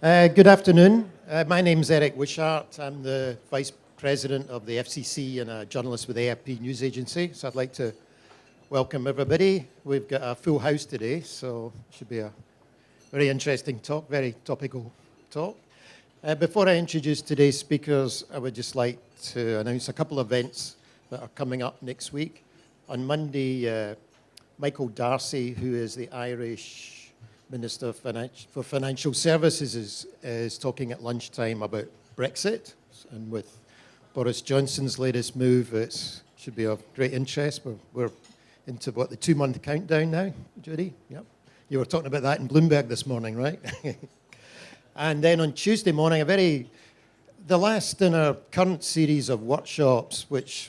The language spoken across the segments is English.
Good afternoon. My name's Eric Wishart. I'm the Vice President of the FCC and a journalist with AFP News Agency. So I'd like to welcome everybody. We've got a full house today, so it should be a very interesting talk, very topical talk. Before I introduce today's speakers, I would just like to announce a couple of events that are coming up next week. On Monday, Michael Darcy, who is the Irish Minister for Financial Services, is talking at lunchtime about Brexit. And with Boris Johnson's latest move, it should be of great interest. We're into, what, the 2-month countdown now, Judy? Yep. You were talking about that in Bloomberg this morning, right? And then on Tuesday morning, the last in our current series of workshops, which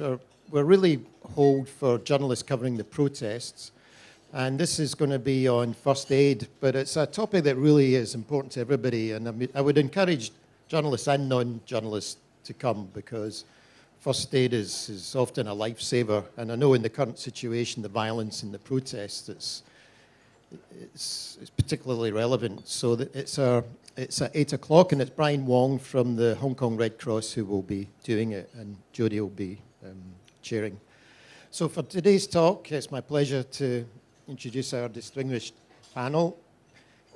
were really hold for journalists covering the protests. And this is going to be on first aid, but it's a topic that really is important to everybody. And I would encourage journalists and non-journalists to come, because first aid is often a lifesaver. And I know in the current situation, the violence and the protests, it's particularly relevant. So it's at 8 o'clock, and it's Brian Wong from the Hong Kong Red Cross who will be doing it, and Jodie will be chairing. So for today's talk, it's my pleasure to introduce our distinguished panel.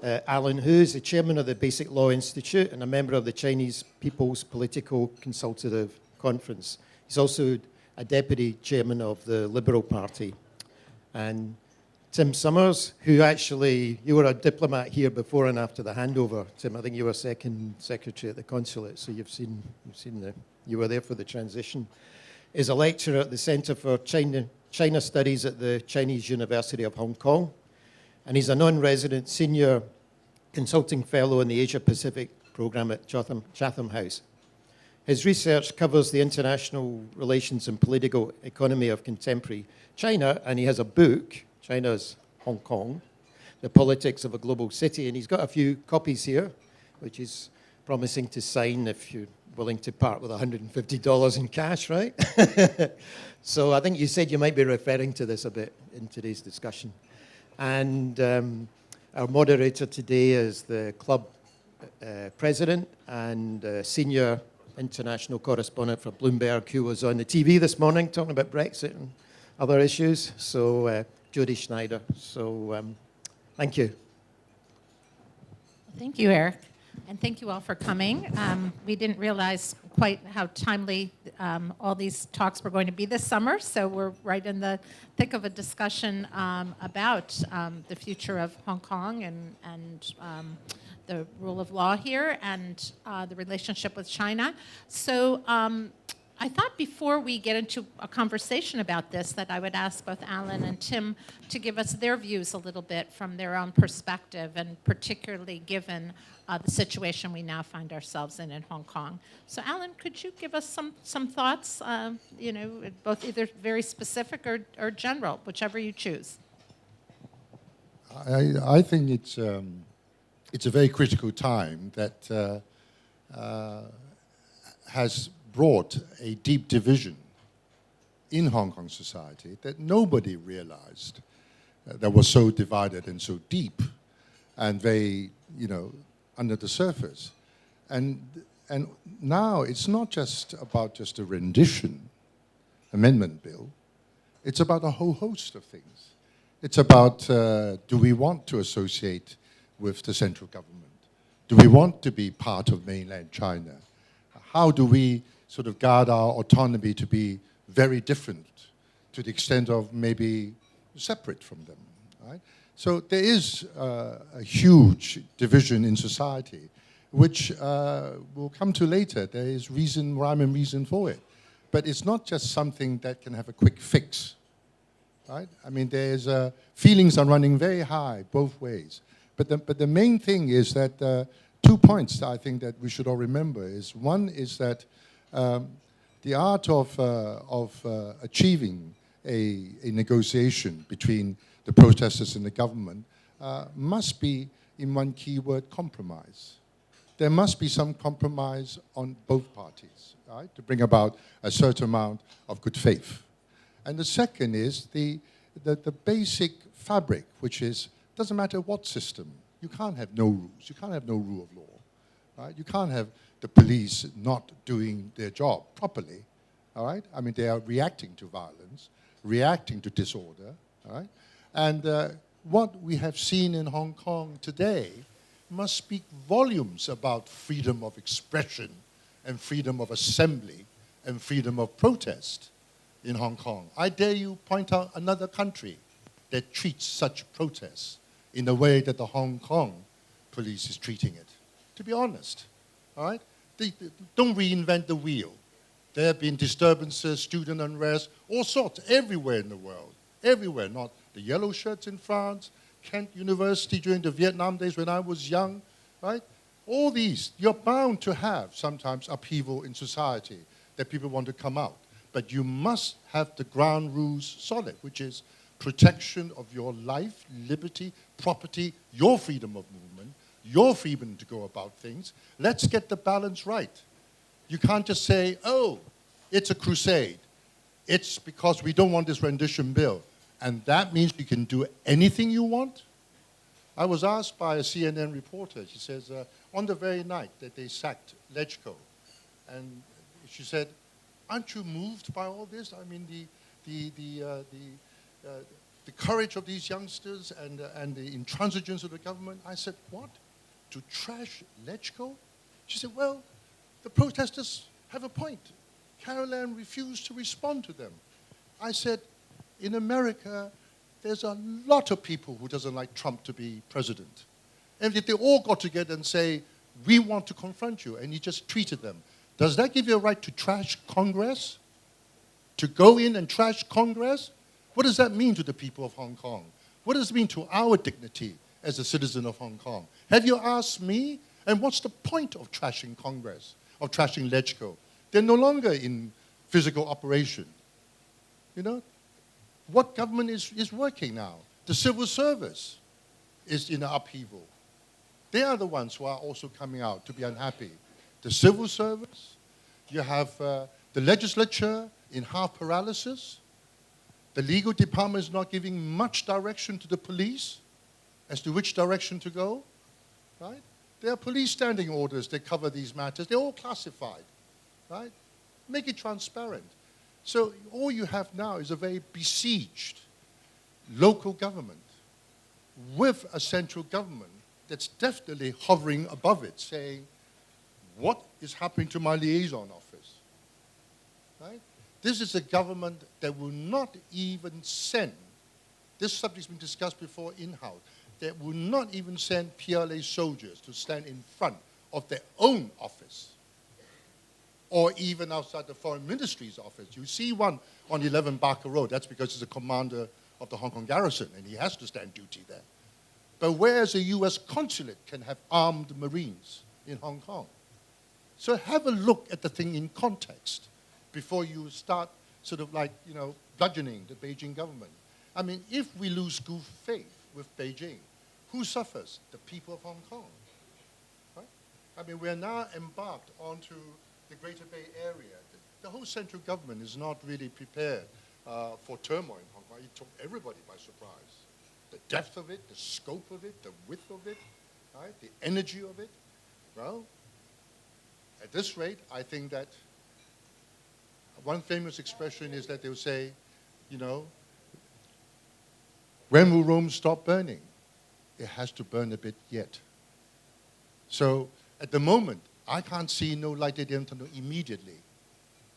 Alan Hu is the chairman of the Basic Law Institute and a member of the Chinese People's Political Consultative Conference. He's also a deputy chairman of the Liberal Party. And Tim Summers, who actually, you were a diplomat here before and after the handover. Tim, I think you were second secretary at the consulate, so you were there for the transition. Is a lecturer at the Center for China Studies at the Chinese University of Hong Kong, and he's a non-resident senior consulting fellow in the Asia-Pacific program at Chatham House. His research covers the international relations and political economy of contemporary China, and he has a book, China's Hong Kong, The Politics of a Global City, and he's got a few copies here, which is promising to sign if you're willing to part with $150 in cash, right? So I think you said you might be referring to this a bit in today's discussion. And our moderator today is the club president and senior international correspondent for Bloomberg, who was on the TV this morning talking about Brexit and other issues. So Jodie Schneider. So thank you. Thank you, Eric. And thank you all for coming. We didn't realize quite how timely all these talks were going to be this summer, so we're right in the thick of a discussion about the future of Hong Kong and the rule of law here and the relationship with China. So I thought before we get into a conversation about this that I would ask both Alan and Tim to give us their views a little bit from their own perspective, and particularly given the situation we now find ourselves in Hong Kong. So Alan, could you give us some thoughts, both either very specific or general, whichever you choose? I think it's a very critical time that has brought a deep division in Hong Kong society that nobody realized that was so divided and so deep and very, under the surface. And now it's not just about just a rendition amendment bill. It's about a whole host of things. It's about, do we want to associate with the central government? Do we want to be part of mainland China? How do we sort of guard our autonomy to be very different to the extent of maybe separate from them, right? So there is a huge division in society, which we'll come to later. There is rhyme and reason for it. But it's not just something that can have a quick fix, right? I mean, feelings are running very high both ways. But the main thing is that 2 points that I think that we should all remember is, one is that the art of achieving a negotiation between the protesters and the government must be, in one key word, compromise. There must be some compromise on both parties, right, to bring about a certain amount of good faith. And the second is the basic fabric, which is, doesn't matter what system, you can't have no rules, you can't have no rule of law. right? You can't have the police not doing their job properly, all right? I mean, they are reacting to violence, reacting to disorder, all right? And what we have seen in Hong Kong today must speak volumes about freedom of expression and freedom of assembly and freedom of protest in Hong Kong. I dare you point out another country that treats such protests in the way that the Hong Kong police is treating it, to be honest, all right? Don't reinvent the wheel. There have been disturbances, student unrest, all sorts, everywhere in the world, everywhere, not the yellow shirts in France, Kent University during the Vietnam days when I was young, right? All these, you're bound to have sometimes upheaval in society that people want to come out. But you must have the ground rules solid, which is protection of your life, liberty, property, your freedom of movement, your freedom to go about things. Let's get the balance right. You can't just say, oh, it's a crusade. It's because we don't want this rendition bill. And that means you can do anything you want? I was asked by a CNN reporter, she says, on the very night that they sacked Lechko, and she said, aren't you moved by all this? I mean, the courage of these youngsters and the intransigence of the government. I said, what? To trash Lechko? She said, well, the protesters have a point. Caroline refused to respond to them. I said, in America, there's a lot of people who doesn't like Trump to be president. And if they all got together and say, we want to confront you, and he just tweeted them, does that give you a right to trash Congress? To go in and trash Congress? What does that mean to the people of Hong Kong? What does it mean to our dignity as a citizen of Hong Kong? Have you asked me? And what's the point of trashing Congress, of trashing Lechko? They're no longer in physical operation. You know, what government is working now? The civil service is in upheaval. They are the ones who are also coming out to be unhappy. The civil service, you have the legislature in half paralysis. The legal department is not giving much direction to the police as to which direction to go, right? There are police standing orders that cover these matters. They're all classified, right? Make it transparent. So all you have now is a very besieged local government with a central government that's definitely hovering above it, saying, what is happening to my liaison office, right? This is a government that will not even send, this subject's been discussed before in-house, that will not even send PLA soldiers to stand in front of their own office or even outside the foreign ministry's office. You see one on 11 Barker Road, that's because he's a commander of the Hong Kong garrison and he has to stand duty there. But whereas a US consulate can have armed Marines in Hong Kong. So have a look at the thing in context before you start sort of like, you know, bludgeoning the Beijing government. I mean, if we lose good faith with Beijing, who suffers? The people of Hong Kong, right? I mean, we're now embarked onto the Greater Bay Area. The whole central government is not really prepared for turmoil in Hong Kong. It took everybody by surprise. The depth of it, the scope of it, the width of it, right? The energy of it. Well, at this rate, I think that one famous expression is that they'll say, you know, when will Rome stop burning? It has to burn a bit yet. So at the moment, I can't see no light at the end of the tunnel immediately.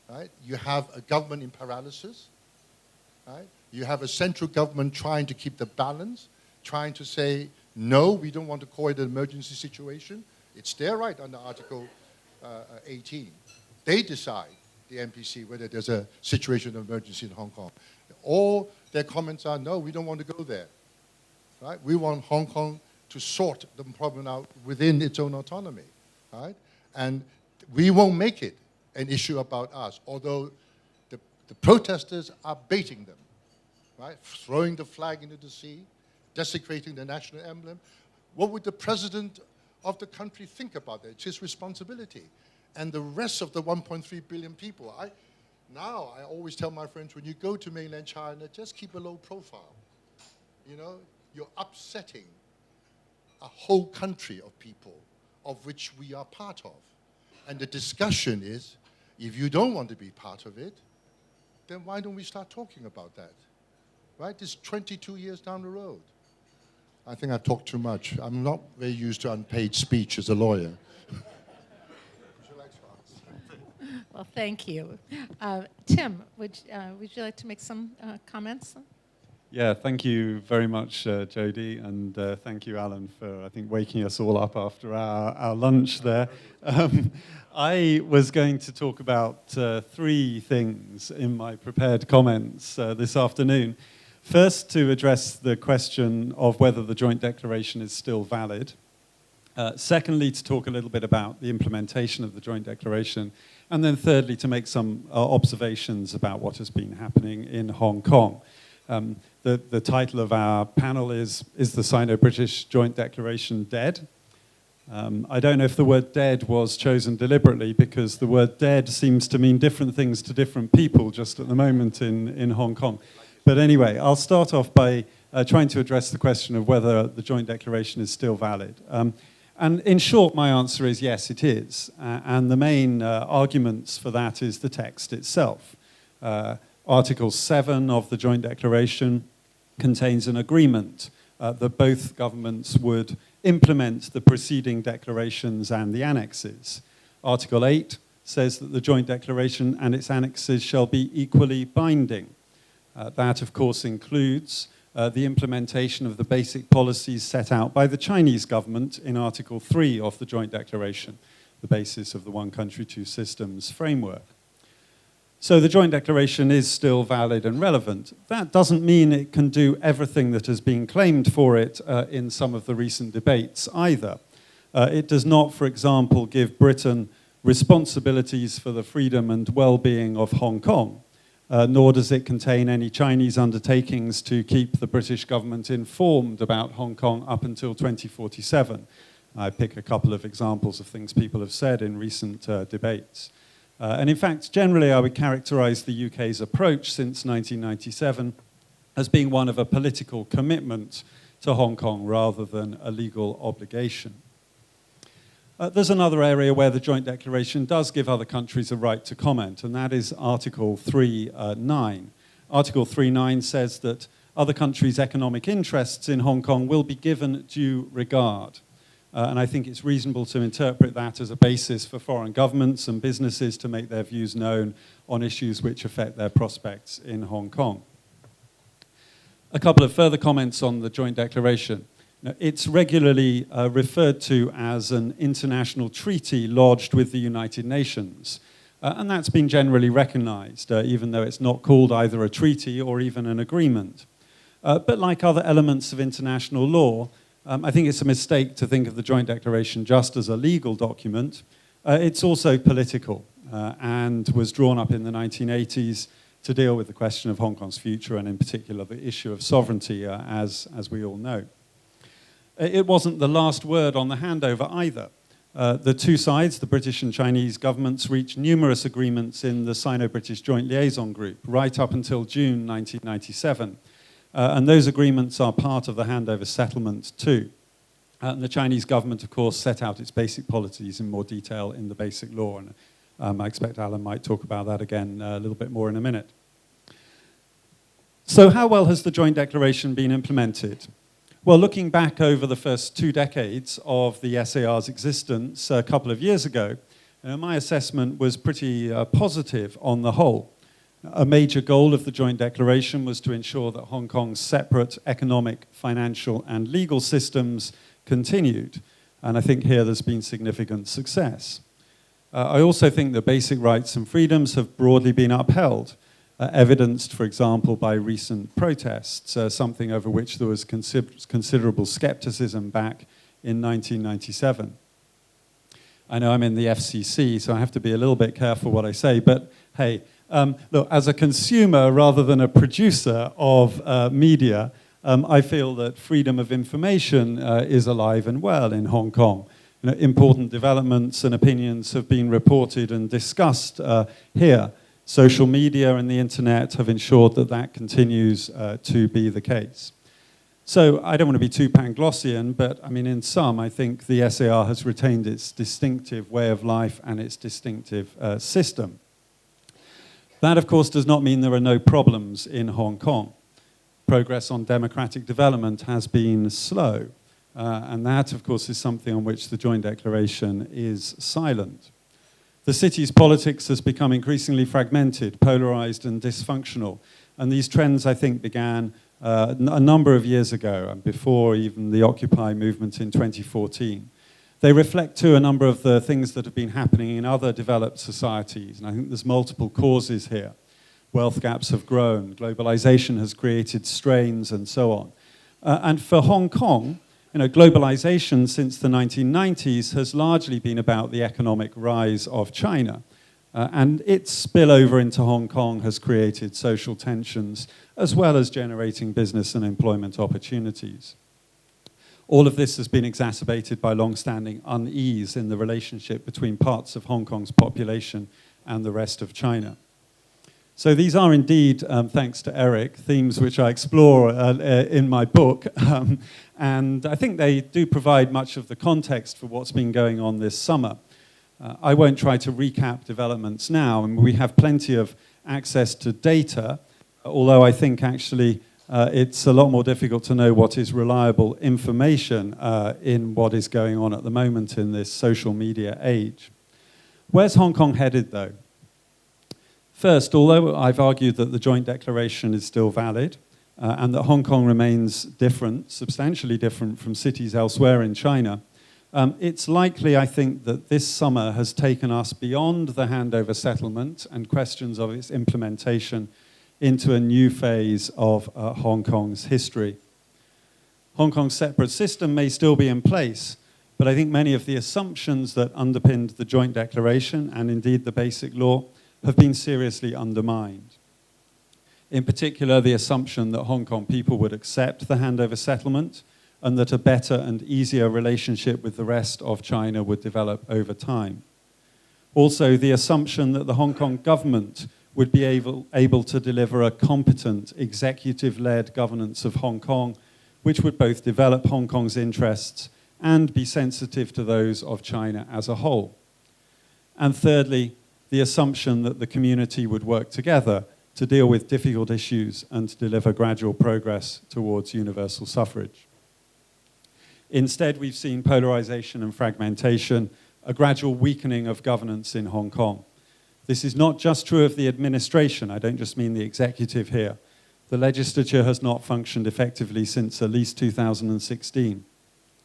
Right? You have a government in paralysis. Right? You have a central government trying to keep the balance, trying to say, no, we don't want to call it an emergency situation. It's their right under Article 18. They decide, the NPC, whether there's a situation of emergency in Hong Kong. All their comments are, no, we don't want to go there. Right? We want Hong Kong to sort the problem out within its own autonomy. Right? And we won't make it an issue about us, although the protesters are baiting them, right? Throwing the flag into the sea, desecrating the national emblem. What would the president of the country think about that? It's his responsibility. And the rest of the 1.3 billion people. Now I always tell my friends, when you go to mainland China, just keep a low profile. You know, you're upsetting a whole country of people of which we are part of. And the discussion is, if you don't want to be part of it, then why don't we start talking about that? Right? It's 22 years down the road. I think I've talked too much. I'm not very used to unpaid speech as a lawyer. Well, thank you. Tim, would you like to make some comments? Yeah, thank you very much, Jodie, and thank you, Alan, for, I think, waking us all up after our lunch there. I was going to talk about three things in my prepared comments this afternoon. First, to address the question of whether the joint declaration is still valid. Secondly, to talk a little bit about the implementation of the joint declaration. And then thirdly, to make some observations about what has been happening in Hong Kong. The title of our panel is the Sino-British Joint Declaration dead? I don't know if the word dead was chosen deliberately, because the word dead seems to mean different things to different people just at the moment in Hong Kong. But anyway, I'll start off by trying to address the question of whether the joint declaration is still valid. And in short, my answer is yes, it is. And the main arguments for that is the text itself. Article 7 of the Joint Declaration contains an agreement that both governments would implement the preceding declarations and the annexes. Article 8 says that the Joint Declaration and its annexes shall be equally binding. That, of course, includes the implementation of the basic policies set out by the Chinese government in Article 3 of the Joint Declaration, the basis of the One Country, Two Systems framework. So the Joint Declaration is still valid and relevant. That doesn't mean it can do everything that has been claimed for it in some of the recent debates either. It does not, for example, give Britain responsibilities for the freedom and well-being of Hong Kong, nor does it contain any Chinese undertakings to keep the British government informed about Hong Kong up until 2047. I pick a couple of examples of things people have said in recent debates. And in fact, generally, I would characterize the UK's approach since 1997 as being one of a political commitment to Hong Kong rather than a legal obligation. There's another area where the Joint Declaration does give other countries a right to comment, and that is Article 3.9. Article 3.9 says that other countries' economic interests in Hong Kong will be given due regard. And I think it's reasonable to interpret that as a basis for foreign governments and businesses to make their views known on issues which affect their prospects in Hong Kong. A couple of further comments on the Joint Declaration. Now, it's regularly referred to as an international treaty lodged with the United Nations. And that's been generally recognized, even though it's not called either a treaty or even an agreement. But like other elements of international law, I think it's a mistake to think of the Joint Declaration just as a legal document. It's also political and was drawn up in the 1980s to deal with the question of Hong Kong's future and in particular the issue of sovereignty, as we all know. It wasn't the last word on the handover either. The two sides, the British and Chinese governments, reached numerous agreements in the Sino-British Joint Liaison Group right up until June 1997. And those agreements are part of the handover settlement too. And the Chinese government, of course, set out its basic policies in more detail in the basic law. And I expect Alan might talk about that again a little bit more in a minute. So how well has the Joint Declaration been implemented? Well, looking back over the first 2 decades of the SAR's existence a couple of years ago, my assessment was pretty positive on the whole. A major goal of the Joint Declaration was to ensure that Hong Kong's separate economic, financial, and legal systems continued. And I think here there's been significant success. I also think that basic rights and freedoms have broadly been upheld, evidenced, for example, by recent protests, something over which there was considerable skepticism back in 1997. I know I'm in the FCC, so I have to be a little bit careful what I say, but hey, look, as a consumer rather than a producer of media, I feel that freedom of information is alive and well in Hong Kong. You know, important developments and opinions have been reported and discussed here. Social media and the internet have ensured that that continues to be the case. So I don't want to be too Panglossian, but I mean, in sum, I think the SAR has retained its distinctive way of life and its distinctive system. That, of course, does not mean there are no problems in Hong Kong. Progress on democratic development has been slow, and that, of course, is something on which the Joint Declaration is silent. The city's politics has become increasingly fragmented, polarized, and dysfunctional, and these trends, I think, began a number of years ago, before even the Occupy movement in 2014. They reflect, too, a number of the things that have been happening in other developed societies, and I think there's multiple causes here. Wealth gaps have grown, globalization has created strains, and so on. And for Hong Kong, globalization since the 1990s has largely been about the economic rise of China. And its spillover into Hong Kong has created social tensions, as well as generating business and employment opportunities. All of this has been exacerbated by long-standing unease in the relationship between parts of Hong Kong's population and the rest of China. So these are indeed, thanks to Eric, themes which I explore in my book. And I think they do provide much of the context for what's been going on this summer. I won't try to recap developments now, and we have plenty of access to data, although I think actually it's a lot more difficult to know what is reliable information in what is going on at the moment in this social media age. Where's Hong Kong headed, though? First, although I've argued that the Joint Declaration is still valid and that Hong Kong remains different, substantially different from cities elsewhere in China, it's likely, I think, that this summer has taken us beyond the handover settlement and questions of its implementation into a new phase of Hong Kong's history. Hong Kong's separate system may still be in place, but I think many of the assumptions that underpinned the Joint Declaration and indeed the Basic Law have been seriously undermined. In particular, the assumption that Hong Kong people would accept the handover settlement and that a better and easier relationship with the rest of China would develop over time. Also, the assumption that the Hong Kong government would be able to deliver a competent executive-led governance of Hong Kong, which would both develop Hong Kong's interests and be sensitive to those of China as a whole. And thirdly, the assumption that the community would work together to deal with difficult issues and to deliver gradual progress towards universal suffrage. Instead, we've seen polarization and fragmentation, a gradual weakening of governance in Hong Kong. This is not just true of the administration. I don't just mean the executive here. The legislature has not functioned effectively since at least 2016.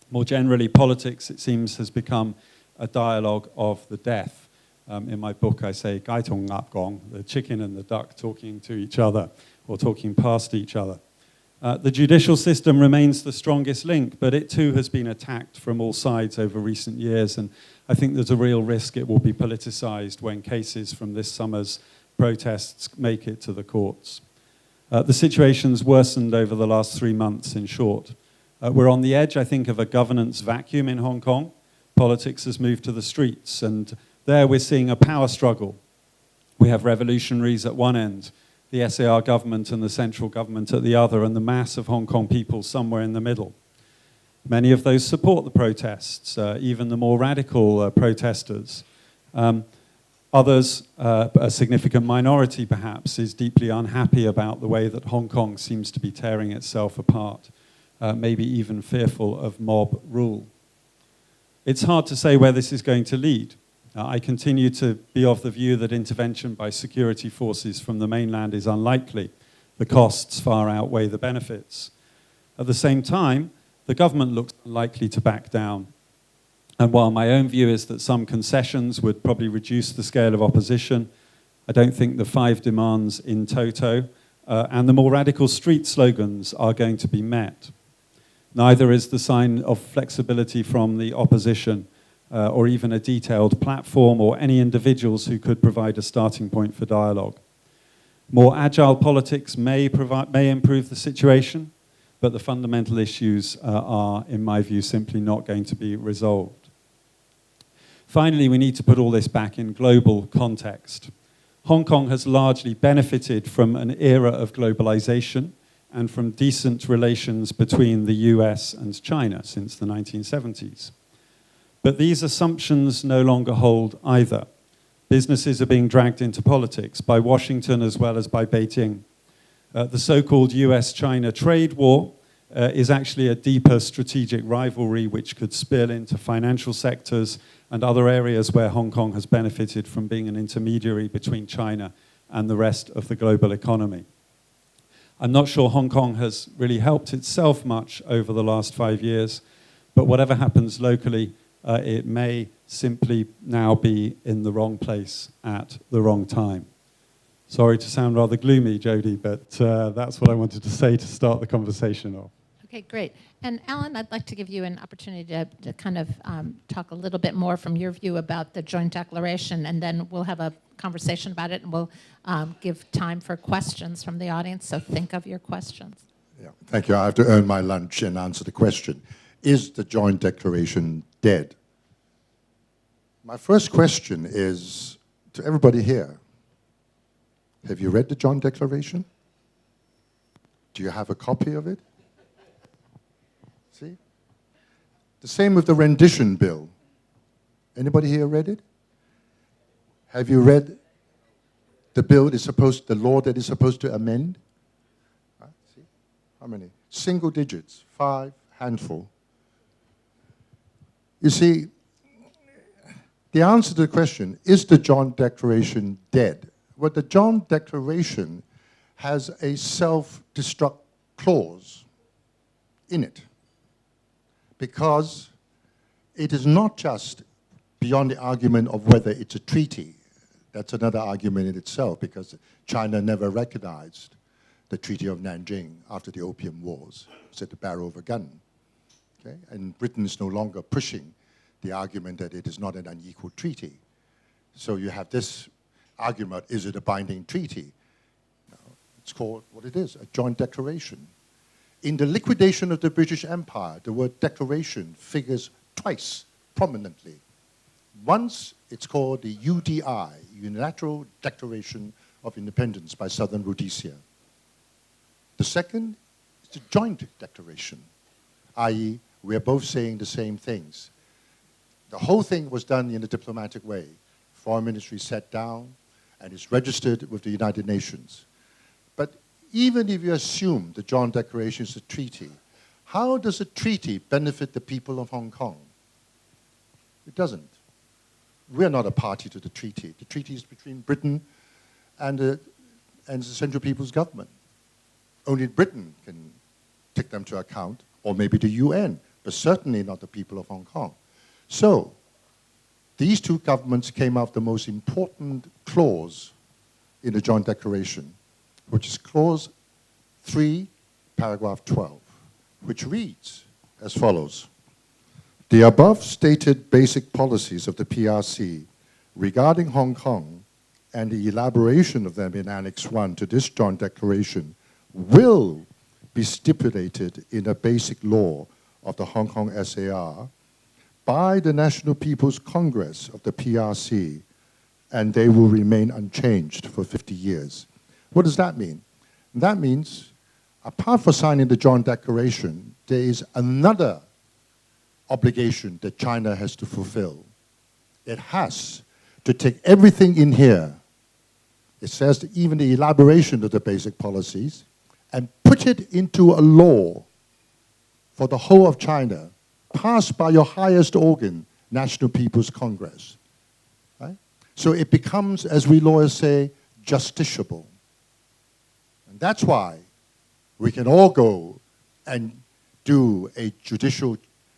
More generally, politics, it seems, has become a dialogue of the deaf. In my book, I say, "Gai tong ngap gong," the chicken and the duck talking to each other or talking past each other. The judicial system remains the strongest link, but it too has been attacked from all sides over recent years, and I think there's a real risk it will be politicized when cases from this summer's protests make it to the courts. The situation's worsened over the last 3 months, in short. We're on the edge, I think, of a governance vacuum in Hong Kong. Politics has moved to the streets, and there we're seeing a power struggle. We have revolutionaries at one end, the SAR government and the central government at the other, and the mass of Hong Kong people somewhere in the middle. Many of those support the protests, even the more radical protesters. Others, a significant minority perhaps, is deeply unhappy about the way that Hong Kong seems to be tearing itself apart, maybe even fearful of mob rule. It's hard to say where this is going to lead. I continue to be of the view that intervention by security forces from the mainland is unlikely. The costs far outweigh the benefits. At the same time, the government looks unlikely to back down. And while my own view is that some concessions would probably reduce the scale of opposition, I don't think the 5 demands in toto and the more radical street slogans are going to be met. Neither is the sign of flexibility from the opposition, or even a detailed platform or any individuals who could provide a starting point for dialogue. More agile politics may improve the situation, but the fundamental issues are, in my view, simply not going to be resolved. Finally, we need to put all this back in global context. Hong Kong has largely benefited from an era of globalization and from decent relations between the US and China since the 1970s. But these assumptions no longer hold either. Businesses are being dragged into politics by Washington as well as by Beijing. The so-called US-China trade war is actually a deeper strategic rivalry which could spill into financial sectors and other areas where Hong Kong has benefited from being an intermediary between China and the rest of the global economy. I'm not sure Hong Kong has really helped itself much over the last 5 years, but whatever happens locally, it may simply now be in the wrong place at the wrong time. Sorry to sound rather gloomy, Jodie, but that's what I wanted to say to start the conversation off. Okay, great. And Alan, I'd like to give you an opportunity to kind of talk a little bit more from your view about the joint declaration, and then we'll have a conversation about it, and we'll give time for questions from the audience, so think of your questions. Yeah, thank you. I have to earn my lunch and answer the question. Is the joint declaration dead? My first question is to everybody here. Have you read the joint declaration? Do you have a copy of it? See? The same with the rendition bill. Anybody here read it? Have you read the bill the law that is supposed to amend? See? How many? Single digits, 5, handful. You see, the answer to the question, is the joint declaration dead? Well, the joint declaration has a self-destruct clause in it, because it is not just beyond the argument of whether it's a treaty. That's another argument in itself, because China never recognized the Treaty of Nanjing after the Opium Wars. It's at the barrel of a gun. Okay? And Britain is no longer pushing the argument that it is not an unequal treaty. So you have this argument, is it a binding treaty? No, it's called what it is, a joint declaration. In the liquidation of the British Empire, the word declaration figures twice prominently. Once, it's called the UDI, Unilateral Declaration of Independence by Southern Rhodesia. The second is the joint declaration, i.e., we're both saying the same things. The whole thing was done in a diplomatic way. Foreign Ministry sat down and it's registered with the United Nations. But even if you assume the Joint Declaration is a treaty, how does a treaty benefit the people of Hong Kong? It doesn't. We're not a party to the treaty. The treaty is between Britain and the Central People's Government. Only Britain can take them to account, or maybe the UN, but certainly not the people of Hong Kong. So, these two governments came up with the most important clause in the Joint Declaration, which is Clause 3, Paragraph 12, which reads as follows. The above stated basic policies of the PRC regarding Hong Kong and the elaboration of them in Annex 1 to this Joint Declaration will be stipulated in a basic law of the Hong Kong SAR by the National People's Congress of the PRC, and they will remain unchanged for 50 years. What does that mean? That means, apart from signing the Joint Declaration, there is another obligation that China has to fulfill. It has to take everything in here, it says that even the elaboration of the basic policies, and put it into a law for the whole of China, passed by your highest organ, National People's Congress. Right? So it becomes, as we lawyers say, justiciable. And that's why we can all go and do a judicial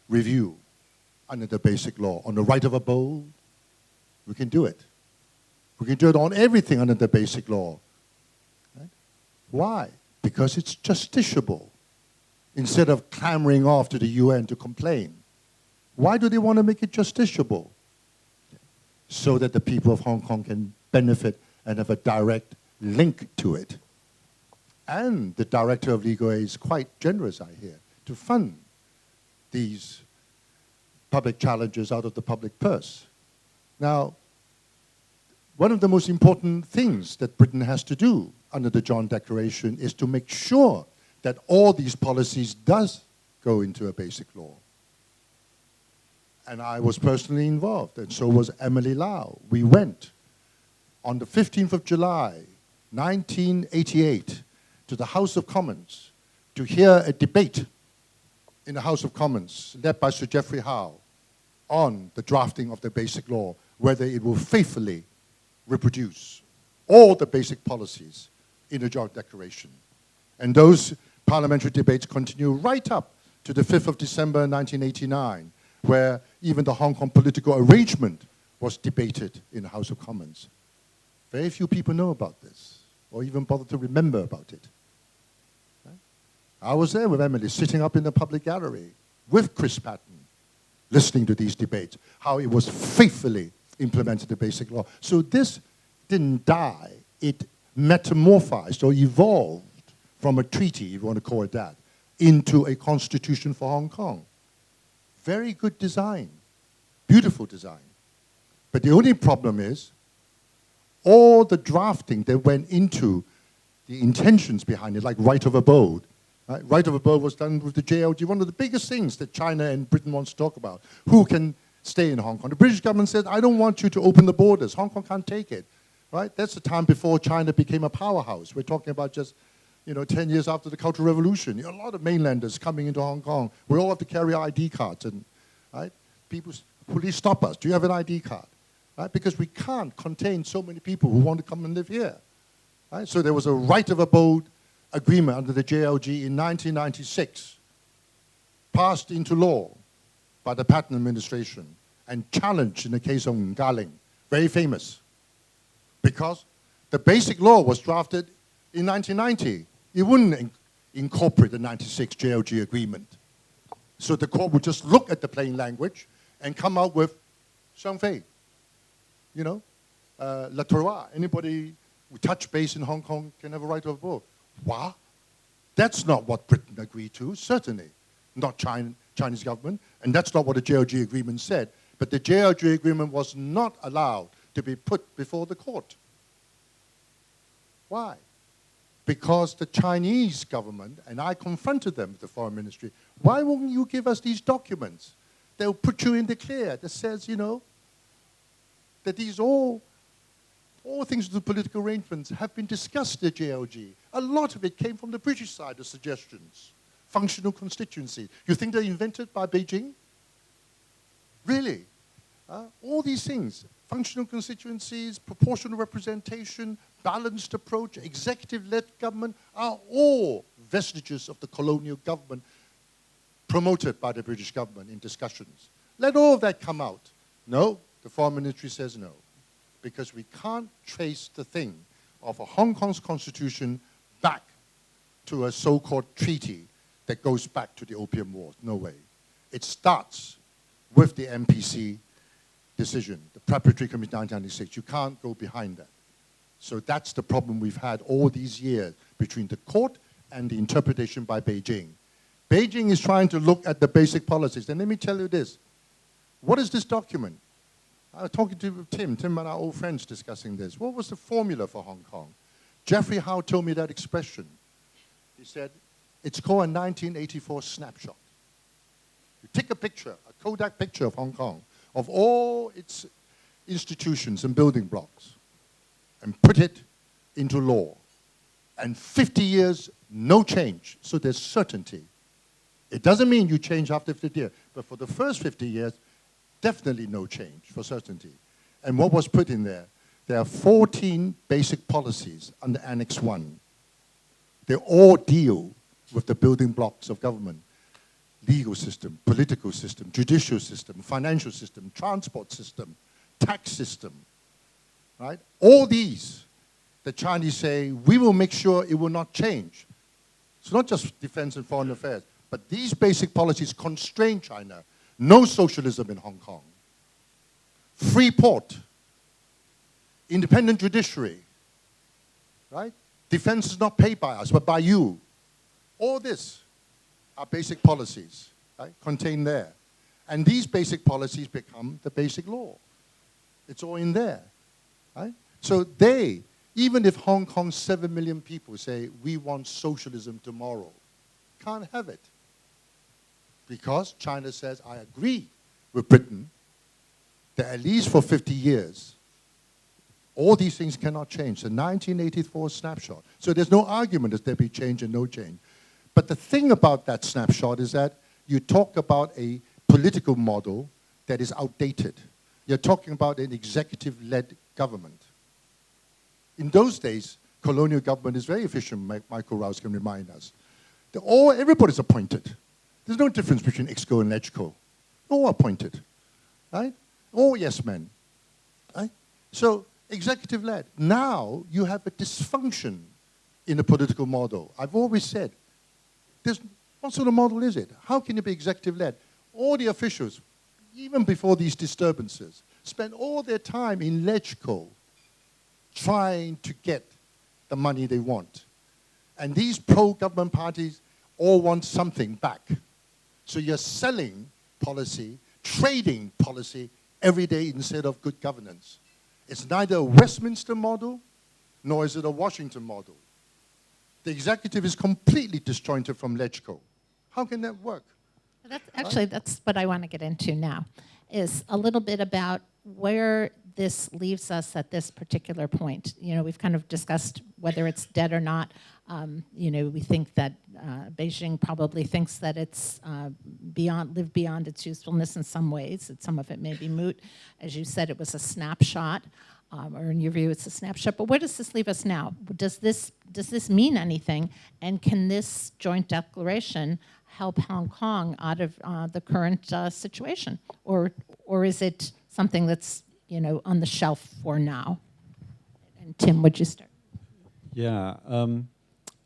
review under the basic law. On the right of a bowl, we can do it. We can do it on everything under the basic law. Right? Why? Because it's justiciable. Instead of clamoring off to the UN to complain. Why do they want to make it justiciable? So that the people of Hong Kong can benefit and have a direct link to it. And the Director of Legal Aid is quite generous, I hear, to fund these public challenges out of the public purse. Now, one of the most important things that Britain has to do under the Joint Declaration is to make sure that all these policies does go into a basic law. And I was personally involved, and so was Emily Lau. We went on the 15th of July, 1988, to the House of Commons to hear a debate in the House of Commons led by Sir Geoffrey Howe on the drafting of the basic law, whether it will faithfully reproduce all the basic policies in the joint declaration. And those parliamentary debates continue right up to the 5th of December 1989, where even the Hong Kong political arrangement was debated in the House of Commons. Very few people know about this, or even bother to remember about it. Right? I was there with Emily, sitting up in the public gallery with Chris Patton, listening to these debates, how it was faithfully implemented the basic law. So this didn't die. It metamorphosed or evolved from a treaty, if you want to call it that, into a constitution for Hong Kong. Very good design, beautiful design. But the only problem is all the drafting that went into the intentions behind it, like right of abode. Right? Right of abode was done with the JLG, one of the biggest things that China and Britain wants to talk about. Who can stay in Hong Kong? The British government said, I don't want you to open the borders. Hong Kong can't take it. Right? That's the time before China became a powerhouse. We're talking about just 10 years after the Cultural Revolution. A lot of mainlanders coming into Hong Kong. We all have to carry ID cards. And right? Police stop us. Do you have an ID card? Right? Because we can't contain so many people who want to come and live here. Right? So there was a right of abode agreement under the JLG in 1996, passed into law by the Patton administration and challenged in the case of Ngaling, very famous, because the basic law was drafted in 1990. It wouldn't incorporate the 96 JLG agreement. So the court would just look at the plain language and come out with Shang Fei. La Trois. Anybody who touch base in Hong Kong can have a right of abode. What? That's not what Britain agreed to, certainly. Not Chinese government. And that's not what the JLG agreement said. But the JLG agreement was not allowed to be put before the court. Why? Because the Chinese government, and I confronted them with the foreign ministry, why won't you give us these documents? They'll put you in the clear that says, that these all things to the political arrangements have been discussed at JLG. A lot of it came from the British side, the suggestions. Functional constituency. You think they're invented by Beijing? Really? All these things, functional constituencies, proportional representation, balanced approach, executive-led government, are all vestiges of the colonial government promoted by the British government in discussions. Let all of that come out. No, the foreign ministry says no, because we can't trace the thing of a Hong Kong's constitution back to a so-called treaty that goes back to the Opium Wars. No way. It starts with the MPC decision, the Preparatory Committee 1996. You can't go behind that. So that's the problem we've had all these years between the court and the interpretation by Beijing. Beijing is trying to look at the basic policies. And let me tell you this. What is this document? I was talking to Tim and our old friends discussing this. What was the formula for Hong Kong? Geoffrey Howe told me that expression. He said, it's called a 1984 snapshot. You take a picture, a Kodak picture of Hong Kong, of all its institutions and building blocks, and put it into law. And 50 years, no change. So there's certainty. It doesn't mean you change after 50 years, but for the first 50 years, definitely no change for certainty. And what was put in there? There are 14 basic policies under Annex 1. They all deal with the building blocks of government. Legal system, political system, judicial system, financial system, transport system, tax system, right? All these, the Chinese say, we will make sure it will not change. It's not just defense and foreign affairs, but these basic policies constrain China. No socialism in Hong Kong. Free port. Independent judiciary. Right? Defense is not paid by us, but by you. All this are basic policies, right, contained there. And these basic policies become the basic law. It's all in there. Right? So they, even if Hong Kong's 7 million people say, we want socialism tomorrow, can't have it. Because China says, I agree with Britain that at least for 50 years, all these things cannot change. The 1984 snapshot. So there's no argument that there be change and no change. But the thing about that snapshot is that you talk about a political model that is outdated. You're talking about an executive-led government. In those days, colonial government is very efficient, Michael Rouse can remind us. Everybody's appointed. There's no difference between EXCO and LegCo. All appointed, right? All yes men, right? So executive-led. Now you have a dysfunction in the political model. I've always said, what sort of model is it? How can it be executive-led? All the officials, even before these disturbances, spend all their time in LegCo trying to get the money they want. And these pro-government parties all want something back. So you're selling policy, trading policy every day instead of good governance. It's neither a Westminster model, nor is it a Washington model. The executive is completely disjointed from LegCo. How can that work? That's what I want to get into now, is a little bit about where this leaves us at this particular point. You know, we've kind of discussed whether it's dead or not. You know, we think that Beijing probably thinks that it's lived beyond its usefulness in some ways, that some of it may be moot. As you said, it was a snapshot, or in your view, it's a snapshot. But where does this leave us now? Does this mean anything? And can this joint declaration help Hong Kong out of the current situation? Or is it something that's, you know, on the shelf for now? And Tim, would you start? Yeah,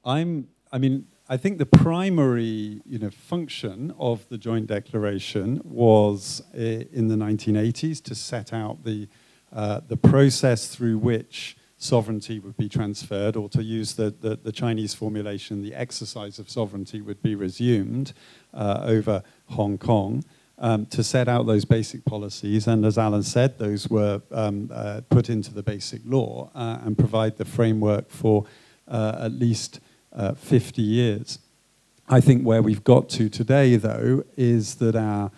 I think the primary, function of the joint declaration was in the 1980s to set out the process through which sovereignty would be transferred, or to use the Chinese formulation, the exercise of sovereignty would be resumed over Hong Kong, to set out those basic policies. And as Alan said, those were put into the basic law and provide the framework for at least 50 years. I think where we've got to today, though, is that our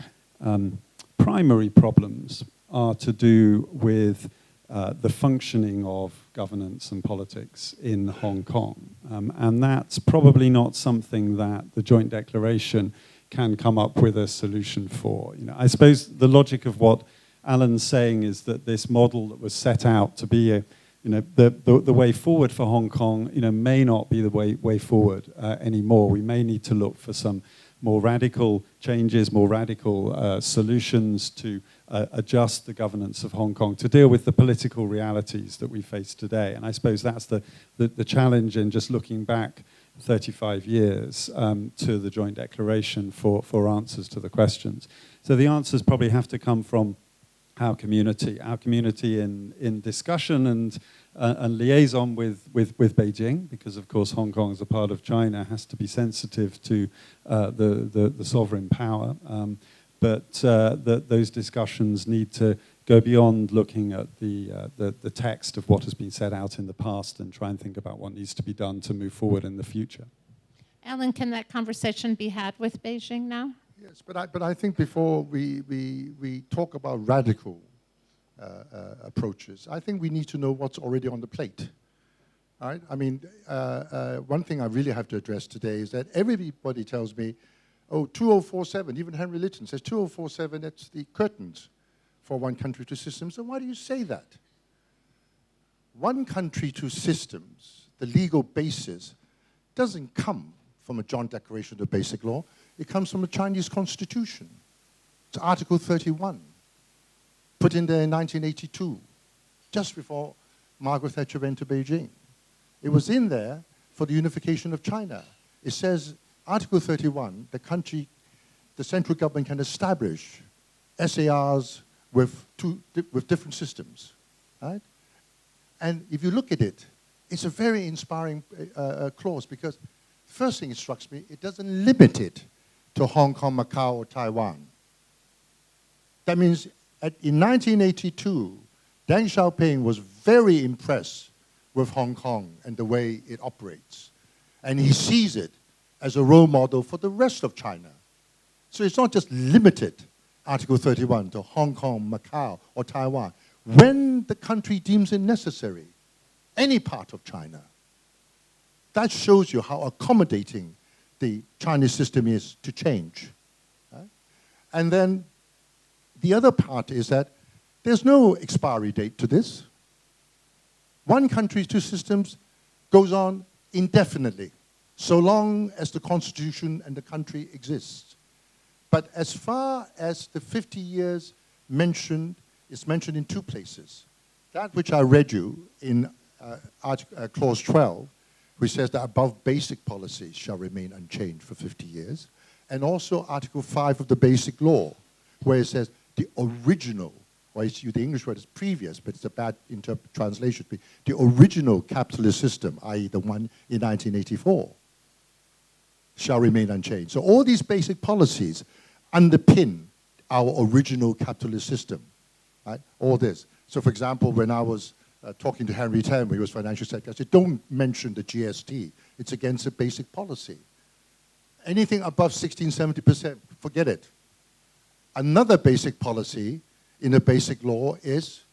primary problems are to do with the functioning of governance and politics in Hong Kong. And that's probably not something that the joint declaration can come up with a solution for. I suppose the logic of what Alan's saying is that this model that was set out to be the way forward for Hong Kong, may not be the way forward anymore. We may need to look for some more radical changes, more radical solutions to adjust the governance of Hong Kong to deal with the political realities that we face today. And I suppose that's the challenge in just looking back 35 years to the joint declaration for answers to the questions. So the answers probably have to come from our community in discussion and liaison with Beijing, because of course Hong Kong as a part of China has to be sensitive to the sovereign power. But those discussions need to go beyond looking at the text of what has been set out in the past and try and think about what needs to be done to move forward in the future. Alan, can that conversation be had with Beijing now? Yes, but I think before we talk about radical approaches, I think we need to know what's already on the plate. All right? I mean, one thing I really have to address today is that everybody tells me, oh, 2047, even Henry Lytton says 2047, that's the curtains for one country, two systems. So why do you say that? One country, two systems, the legal basis, doesn't come from a joint declaration of basic law. It comes from the Chinese constitution. It's Article 31, put in there in 1982, just before Margaret Thatcher went to Beijing. It was in there for the unification of China. It says, Article 31, the central government can establish SARs with different systems, right? And if you look at it, it's a very inspiring clause, because the first thing that strikes me, it doesn't limit it to Hong Kong, Macau, or Taiwan. That means in 1982, Deng Xiaoping was very impressed with Hong Kong and the way it operates. And he sees it as a role model for the rest of China. So it's not just limited, Article 31, to Hong Kong, Macau, or Taiwan. When the country deems it necessary, any part of China, that shows you how accommodating the Chinese system is to change. Right? And then the other part is that there's no expiry date to this. One country, two systems goes on indefinitely, so long as the constitution and the country exists. But as far as the 50 years mentioned, it's mentioned in two places. That which I read you in Clause 12, which says that above basic policies shall remain unchanged for 50 years, and also Article 5 of the Basic Law, where it says the original, or the English word is previous, but it's a bad translation, the original capitalist system, i.e. the one in 1984, shall remain unchanged. So all these basic policies underpin our original capitalist system, right? All this. So for example, when I was talking to Henry Tan, when he was financial secretary, I said, don't mention the GST. It's against the basic policy. Anything above 16-70%, forget it. Another basic policy in the basic law is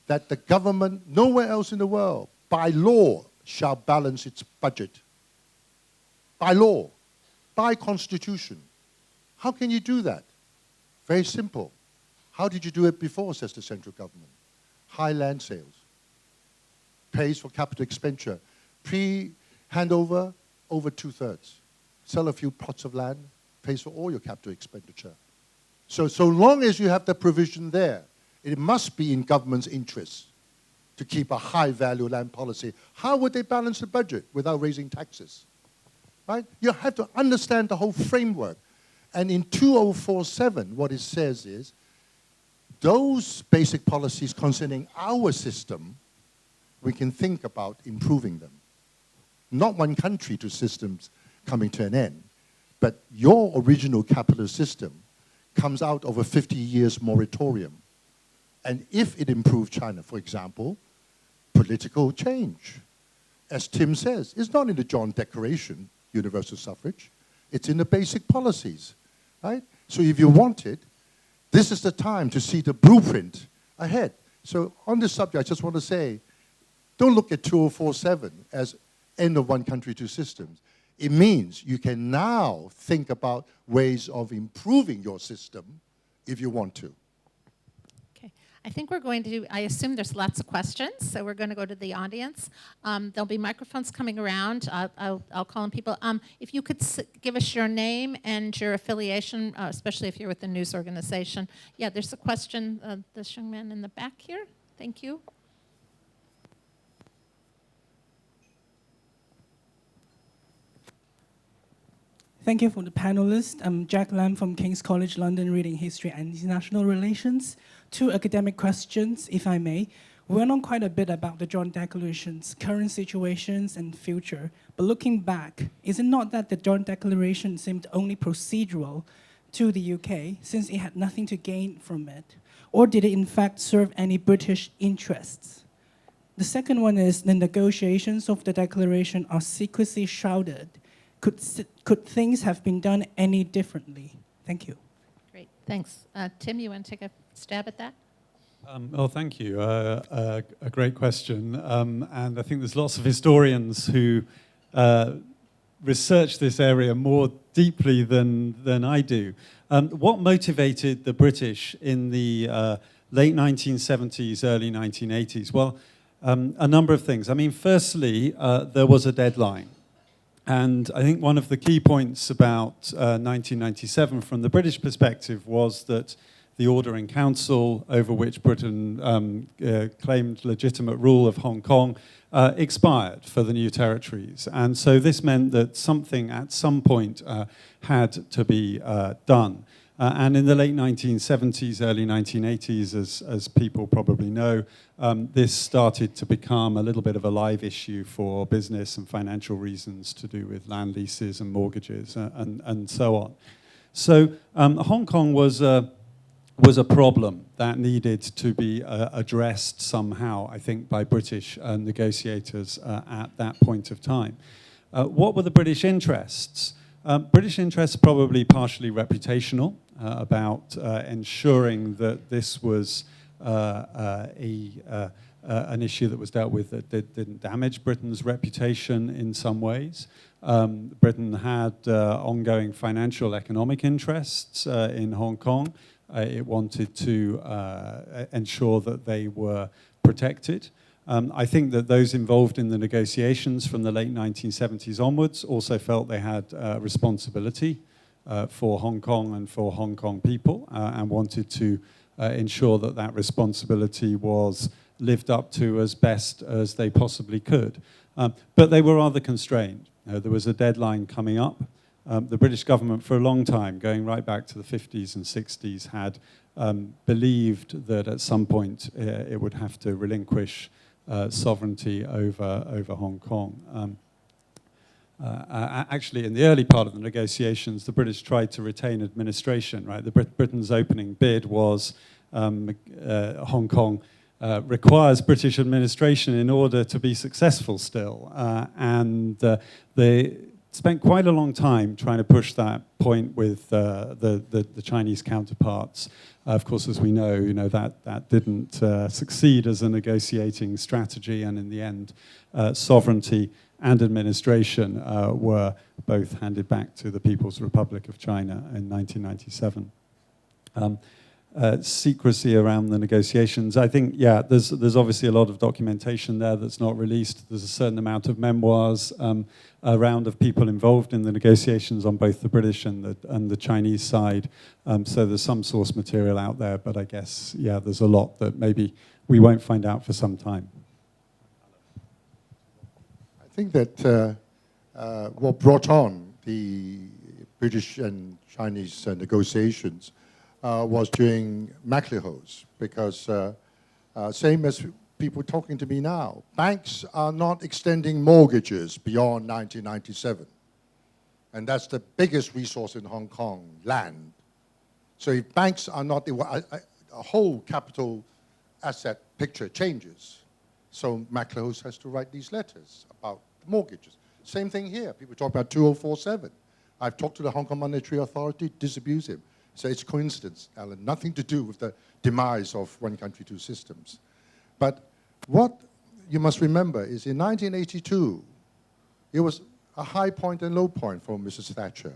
that the government, nowhere else in the world, by law, shall balance its budget. By law, by constitution. How can you do that? Very simple. How did you do it before, says the central government? High land sales. Pays for capital expenditure. Pre-handover, over 2/3. Sell a few plots of land, pays for all your capital expenditure. So long as you have the provision there, it must be in government's interest to keep a high-value land policy. How would they balance the budget without raising taxes? Right? You have to understand the whole framework. And in 2047, what it says is, those basic policies concerning our system, we can think about improving them. Not one country to systems coming to an end, but your original capitalist system comes out of a 50 years moratorium. And if it improves China, for example, political change. As Tim says, it's not in the John Declaration, universal suffrage. It's in the basic policies, right? So if you want it, this is the time to see the blueprint ahead. So on this subject, I just want to say, don't look at 2047 as end of one country, two systems. It means you can now think about ways of improving your system if you want to. Okay. I think we're going to, I assume there's lots of questions, so we're going to go to the audience. There'll be microphones coming around. I'll call on people. If you could give us your name and your affiliation, especially if you're with a news organization. Yeah, there's a question. This young man in the back here. Thank you. Thank you for the panelists. I'm Jack Lam from King's College London, reading History and International Relations. Two academic questions, if I may. We went on quite a bit about the Joint Declaration's current situations and future, but looking back, is it not that the Joint Declaration seemed only procedural to the UK, since it had nothing to gain from it? Or did it in fact serve any British interests? The second one is the negotiations of the Declaration are secrecy shrouded. Could things have been done any differently? Thank you. Great, thanks. Tim, you want to take a stab at that? Well, thank you. A great question. And I think there's lots of historians who research this area more deeply than I do. What motivated the British in the late 1970s, early 1980s? Well, a number of things. I mean, firstly, there was a deadline. And I think one of the key points about 1997 from the British perspective was that the Order in Council, over which Britain claimed legitimate rule of Hong Kong, expired for the new territories. And so this meant that something at some point had to be done. And in the late 1970s, early 1980s, as people probably know, this started to become a little bit of a live issue for business and financial reasons to do with land leases and mortgages and so on. So Hong Kong was a problem that needed to be addressed somehow, I think, by British negotiators at that point of time. What were the British interests? British interests probably partially reputational, about ensuring that this was an issue that was dealt with that didn't damage Britain's reputation in some ways. Britain had ongoing financial economic interests in Hong Kong. It wanted to ensure that they were protected. I think that those involved in the negotiations from the late 1970s onwards also felt they had responsibility for Hong Kong and for Hong Kong people, and wanted to ensure that that responsibility was lived up to as best as they possibly could. But they were rather constrained. There was a deadline coming up. The British government for a long time, going right back to the 50s and 60s, had believed that at some point it would have to relinquish sovereignty over Hong Kong. Actually, in the early part of the negotiations, the British tried to retain administration. Right, Britain's opening bid was Hong Kong requires British administration in order to be successful still, and they spent quite a long time trying to push that point with the Chinese counterparts. Of course, as we know that didn't succeed as a negotiating strategy, and in the end, sovereignty and administration were both handed back to the People's Republic of China in 1997. Secrecy around the negotiations. I think, yeah, there's obviously a lot of documentation there that's not released. There's a certain amount of memoirs around of people involved in the negotiations on both the British and the Chinese side. So there's some source material out there, but I guess, yeah, there's a lot that maybe we won't find out for some time. I think that what brought on the British and Chinese negotiations was during MacLehose, because same as people talking to me now, banks are not extending mortgages beyond 1997. And that's the biggest resource in Hong Kong, land. So if banks are not, a whole capital asset picture changes. So MacLehose has to write these letters about mortgages. Same thing here. People talk about 2047. I've talked to the Hong Kong Monetary Authority, disabuse him. So it's coincidence, Alan, nothing to do with the demise of one country, two systems. But what you must remember is in 1982, it was a high point and low point for Mrs. Thatcher.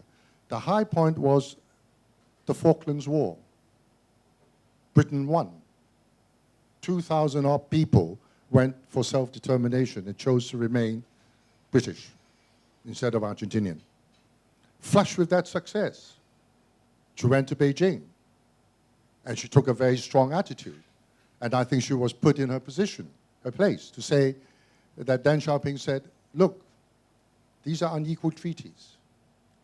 The high point was the Falklands War. Britain won. 2,000 odd people went for self-determination and chose to remain British instead of Argentinian. Flush with that success, she went to Beijing, and she took a very strong attitude. And I think she was put in her position, her place, to say that Deng Xiaoping said, look, these are unequal treaties.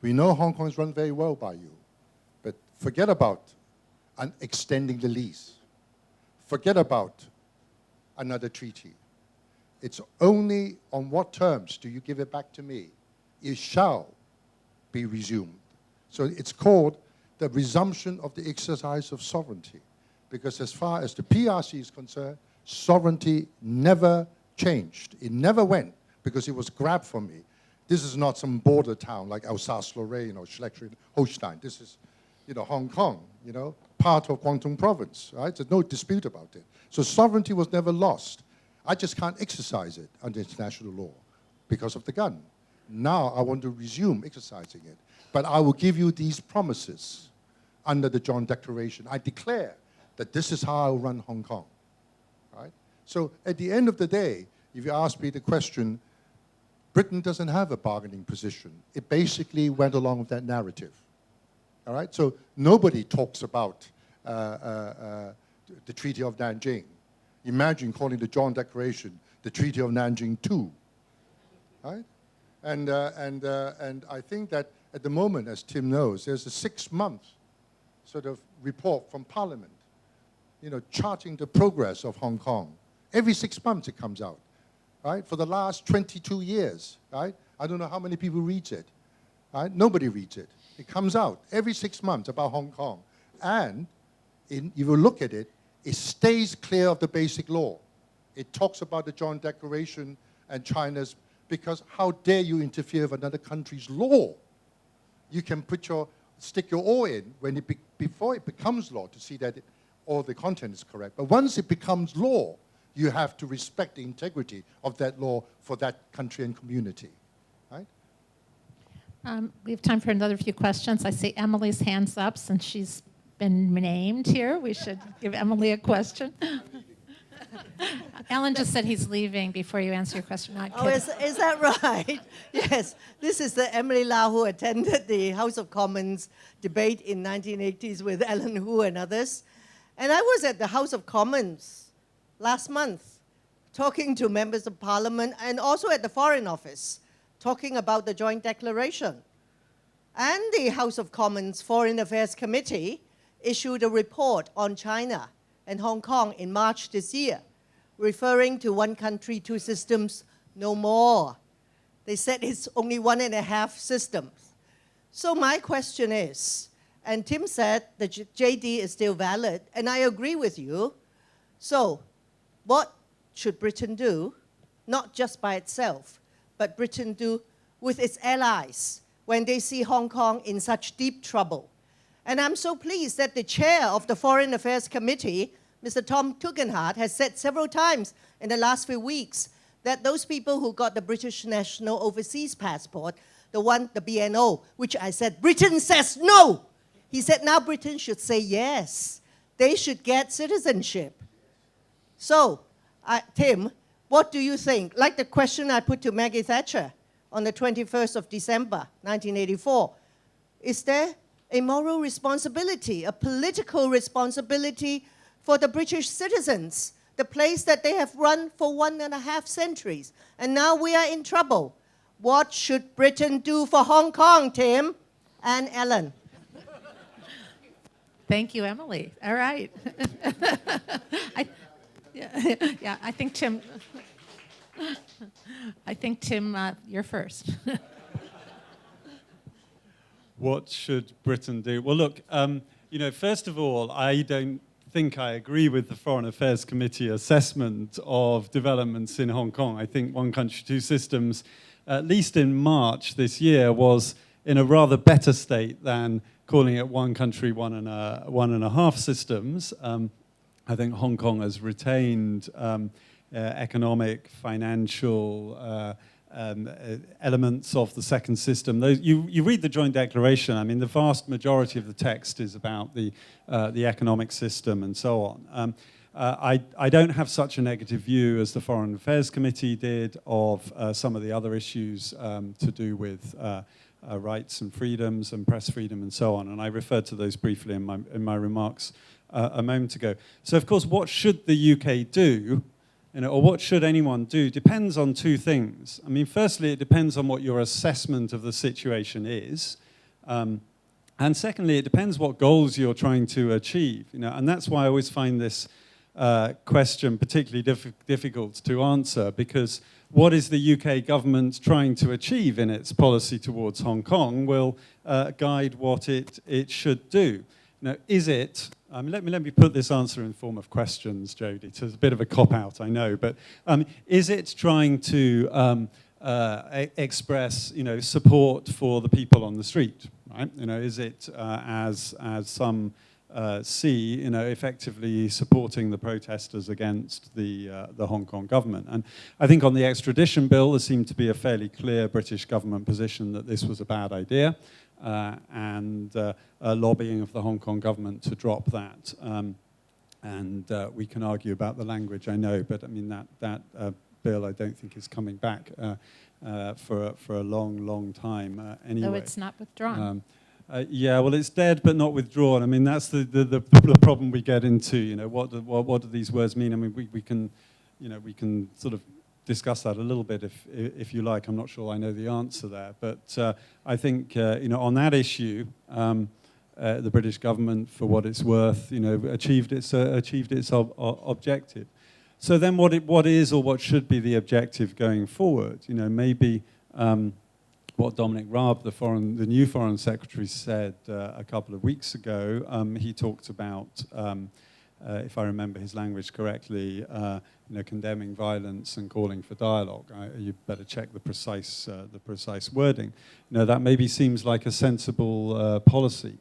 We know Hong Kong is run very well by you, but forget about extending the lease. Forget about another treaty. It's only on what terms do you give it back to me? It shall be resumed. So it's called the resumption of the exercise of sovereignty. Because as far as the PRC is concerned, sovereignty never changed. It never went because it was grabbed from me. This is not some border town like Alsace-Lorraine or Schleswig-Holstein. This is, Hong Kong, part of Guangdong province, right? There's no dispute about it. So sovereignty was never lost. I just can't exercise it under international law because of the gun. Now I want to resume exercising it. But I will give you these promises under the Joint Declaration. I declare that this is how I'll run Hong Kong, right? So at the end of the day, if you ask me the question, Britain doesn't have a bargaining position. It basically went along with that narrative, all right? So nobody talks about the Treaty of Nanjing. Imagine calling the Joint Declaration the Treaty of Nanjing II, right? And I think that at the moment, as Tim knows, there's a 6-month sort of report from Parliament, charting the progress of Hong Kong. Every 6 months it comes out, right? For the last 22 years, right? I don't know how many people read it, right? Nobody reads it. It comes out every 6 months about Hong Kong. And if you look at it, it stays clear of the basic law. It talks about the Joint Declaration and China's, because how dare you interfere with another country's law? you can stick your oar in when before it becomes law to see that all the content is correct. But once it becomes law, you have to respect the integrity of that law for that country and community, right? We have time for another few questions. I see Emily's hands up since she's been named here. We should give Emily a question. Alan just said he's leaving before you answer your question. Not Oh, kidding. is that right? Yes. This is the Emily Lau who attended the House of Commons debate in 1980s with Alan Hu and others. And I was at the House of Commons last month talking to members of Parliament and also at the Foreign Office talking about the Joint Declaration. And the House of Commons Foreign Affairs Committee issued a report on China and Hong Kong in March this year, referring to one country, two systems, no more. They said it's only 1.5 systems. So my question is, and Tim said the JD is still valid, and I agree with you. So what should Britain do, not just by itself, but Britain do with its allies when they see Hong Kong in such deep trouble? And I'm so pleased that the chair of the Foreign Affairs Committee, Mr. Tom Tugendhat, has said several times in the last few weeks that those people who got the British National Overseas Passport, the BNO, which I said, Britain says no. He said now Britain should say yes. They should get citizenship. So, Tim, what do you think? Like the question I put to Maggie Thatcher on the 21st of December, 1984, is there a moral responsibility, a political responsibility for the British citizens, the place that they have run for 1.5 centuries? And now we are in trouble. What should Britain do for Hong Kong, Tim and Ellen? Thank you, Emily. All right. I think Tim, you're first. What should Britain do? Well, look, first of all, I don't think I agree with the Foreign Affairs Committee assessment of developments in Hong Kong. I think one country, two systems, at least in March this year, was in a rather better state than calling it one country, 1.5 systems. I think Hong Kong has retained economic, financial elements of the second system. You read the Joint Declaration. I mean, the vast majority of the text is about the economic system and so on. I don't have such a negative view as the Foreign Affairs Committee did of some of the other issues to do with rights and freedoms and press freedom and so on. And I referred to those briefly in my remarks a moment ago. So, of course, what should the UK do? Or what should anyone do, depends on two things. I mean, firstly, it depends on what your assessment of the situation is. And secondly, it depends what goals you're trying to achieve. And that's why I always find this question particularly difficult to answer, because what is the UK government trying to achieve in its policy towards Hong Kong will guide what it should do. Now, is it... let me put this answer in form of questions, Jodie. So it's a bit of a cop-out, I know. But is it trying to express, support for the people on the street? Right? Is it, as some see, effectively supporting the protesters against the Hong Kong government? And I think on the extradition bill, there seemed to be a fairly clear British government position that this was a bad idea. And lobbying of the Hong Kong government to drop that. And we can argue about the language, I know, but I mean, that bill I don't think is coming back for a long, long time anyway. Though it's not withdrawn. Yeah, well, it's dead but not withdrawn. I mean, that's the problem we get into. What do these words mean? I mean, we can sort of discuss that a little bit if you like. I'm not sure I know the answer there, but I think on that issue, the British government, for what it's worth, achieved its objective. So then, what is or what should be the objective going forward? Maybe what Dominic Raab, the new Foreign Secretary, said a couple of weeks ago. He talked about if I remember his language correctly, condemning violence and calling for dialogue. You better check the precise wording. That maybe seems like a sensible policy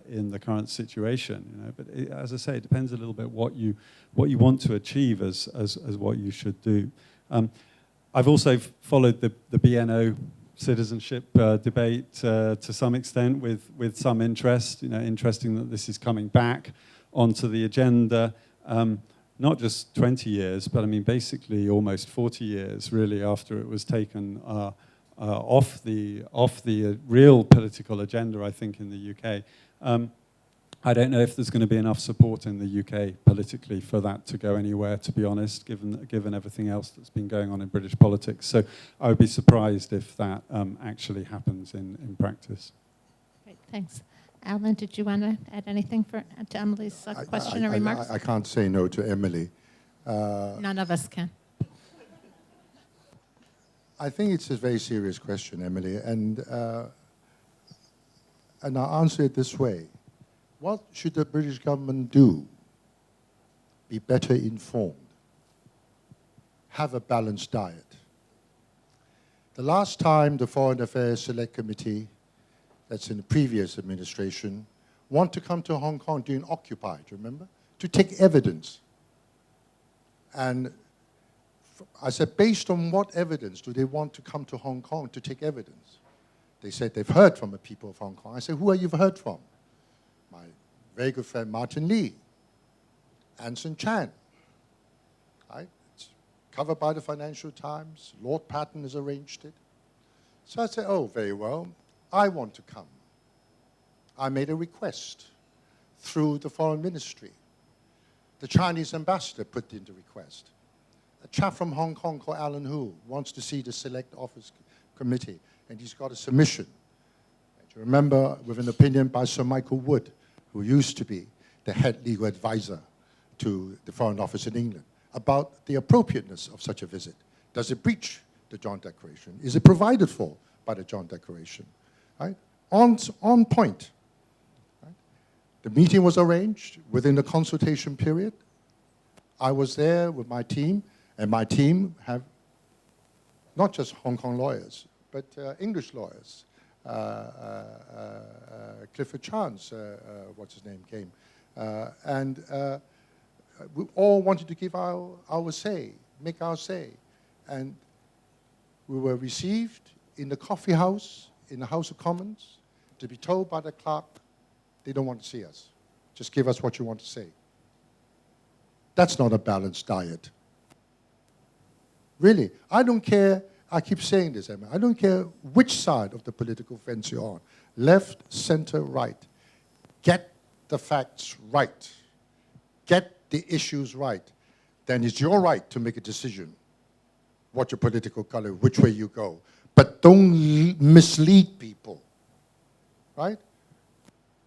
in the current situation. But as I say, it depends a little bit what you want to achieve as what you should do. I've also followed the BNO citizenship debate to some extent with some interest. Interesting that this is coming back onto the agenda, not just 20 years, but I mean basically almost 40 years really after it was taken off the real political agenda, I think, in the UK. I don't know if there's going to be enough support in the UK politically for that to go anywhere, to be honest, given everything else that's been going on in British politics. So I would be surprised if that actually happens in practice. Great, thanks. Alan, did you want to add anything to Emily's question or remarks? I can't say no to Emily. None of us can. I think it's a very serious question, Emily, and I'll answer it this way. What should the British government do? Be better informed. Have a balanced diet. The last time the Foreign Affairs Select Committee, that's in the previous administration, want to come to Hong Kong during Occupy, do you remember? To take evidence. And I said, based on what evidence do they want to come to Hong Kong to take evidence? They said they've heard from the people of Hong Kong. I said, who have you heard from? My very good friend Martin Lee, Anson Chan. Right? It's covered by the Financial Times. Lord Patton has arranged it. So I said, oh, very well. I want to come. I made a request through the Foreign Ministry. The Chinese ambassador put in the request. A chap from Hong Kong called Alan Hu wants to see the Select Office Committee, and he's got a submission. Do you remember, with an opinion by Sir Michael Wood, who used to be the head legal advisor to the Foreign Office in England, about the appropriateness of such a visit. Does it breach the Joint Declaration? Is it provided for by the Joint Declaration? Right? On point. Right? The meeting was arranged within the consultation period. I was there with my team, and my team have not just Hong Kong lawyers, but English lawyers. Clifford Chance, what's his name, came. And we all wanted to give our say, make our say. And we were received in the coffee house, in the House of Commons, to be told by the clerk, they don't want to see us. Just give us what you want to say. That's not a balanced diet. Really, I don't care. I keep saying this, Emma. I don't care which side of the political fence you're on. Left, center, right. Get the facts right. Get the issues right. Then it's your right to make a decision what your political color, which way you go. But don't mislead people, right?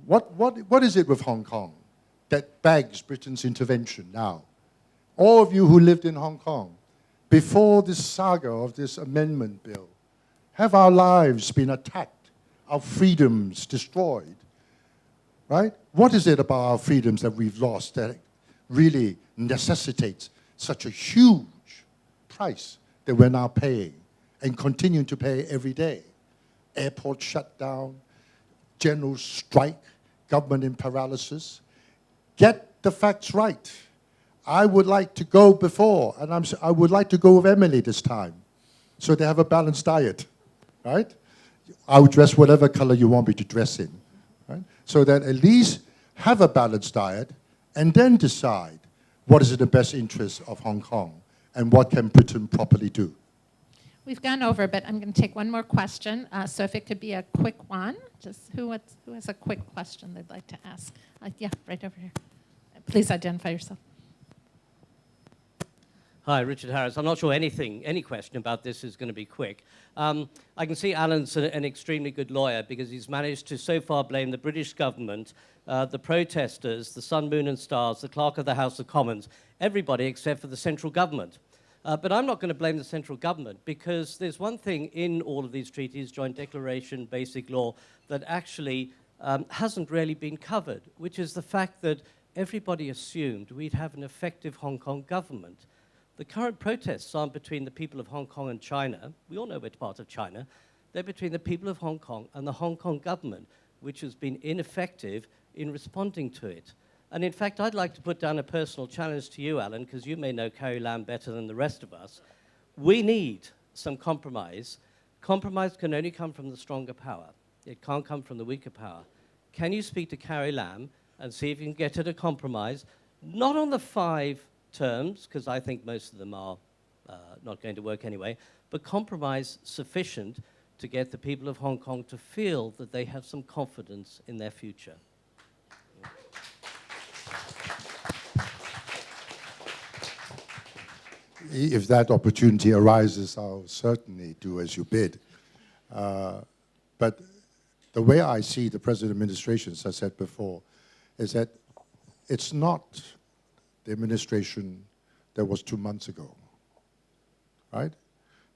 What is it with Hong Kong that begs Britain's intervention now? All of you who lived in Hong Kong, before this saga of this amendment bill, have our lives been attacked, our freedoms destroyed, right? What is it about our freedoms that we've lost that really necessitates such a huge price that we're now paying and continue to pay every day? Airports shut down, general strike, government in paralysis. Get the facts right. I would like to go before, and I would like to go with Emily this time, so they have a balanced diet, right? I would dress whatever color you want me to dress in, right? So that at least have a balanced diet, and then decide what is in the best interest of Hong Kong, and what can Britain properly do. We've gone over, but I'm going to take one more question. So if it could be a quick one, just who has a quick question they'd like to ask? Yeah, right over here. Please identify yourself. Hi, Richard Harris. I'm not sure any question about this is going to be quick. I can see Alan's an extremely good lawyer because he's managed to so far blame the British government, the protesters, the Sun, Moon and Stars, the Clerk of the House of Commons, everybody except for the central government. But I'm not going to blame the central government because there's one thing in all of these treaties, Joint Declaration, Basic Law, that actually hasn't really been covered, which is the fact that everybody assumed we'd have an effective Hong Kong government. The current protests aren't between the people of Hong Kong and China. We all know we're part of China. They're between the people of Hong Kong and the Hong Kong government, which has been ineffective in responding to it. And in fact, I'd like to put down a personal challenge to you, Alan, because you may know Carrie Lam better than the rest of us. We need some compromise. Compromise can only come from the stronger power. It can't come from the weaker power. Can you speak to Carrie Lam and see if you can get her to compromise, not on the 5 terms, because I think most of them are not going to work anyway, but compromise sufficient to get the people of Hong Kong to feel that they have some confidence in their future. If that opportunity arises, I'll certainly do as you bid. But the way I see the present administration, as I said before, is that it's not the administration that was 2 months ago, right?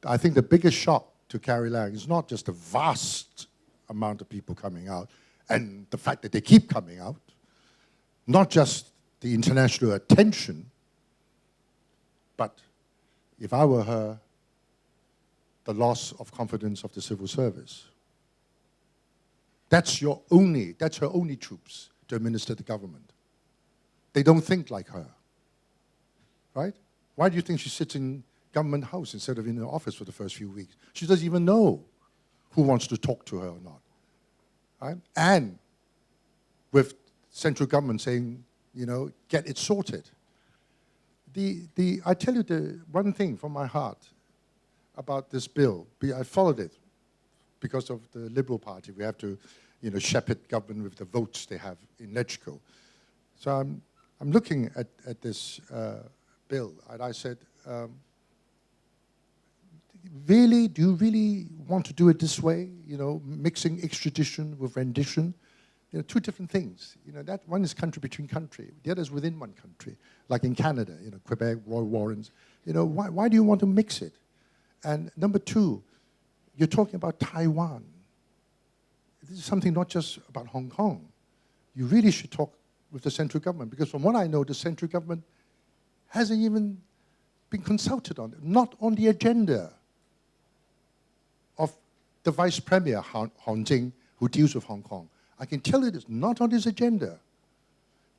I think the biggest shock to Carrie Lam is not just the vast amount of people coming out and the fact that they keep coming out, not just the international attention, but if I were her, the loss of confidence of the civil service. That's her only troops to administer the government. They don't think like her, right? Why do you think she sits in government house instead of in her office for the first few weeks? She doesn't even know who wants to talk to her or not, right? And with central government saying, you know, get it sorted. I tell you the one thing from my heart about this bill. I followed it because of the Liberal Party. We have to, you know, shepherd government with the votes they have in Legco. So I'm looking at this bill, and I said, really, do you really want to do it this way? You know, mixing extradition with rendition? You know, 2 different things. You know, that one is country between country. The other is within one country, like in Canada, you know, Quebec, Royal Warrens. You know, why do you want to mix it? And number 2, you're talking about Taiwan. This is something not just about Hong Kong. You really should talk with the central government, because from what I know, the central government hasn't even been consulted on it, not on the agenda of the Vice Premier, Han Jing, who deals with Hong Kong. I can tell you it's not on his agenda.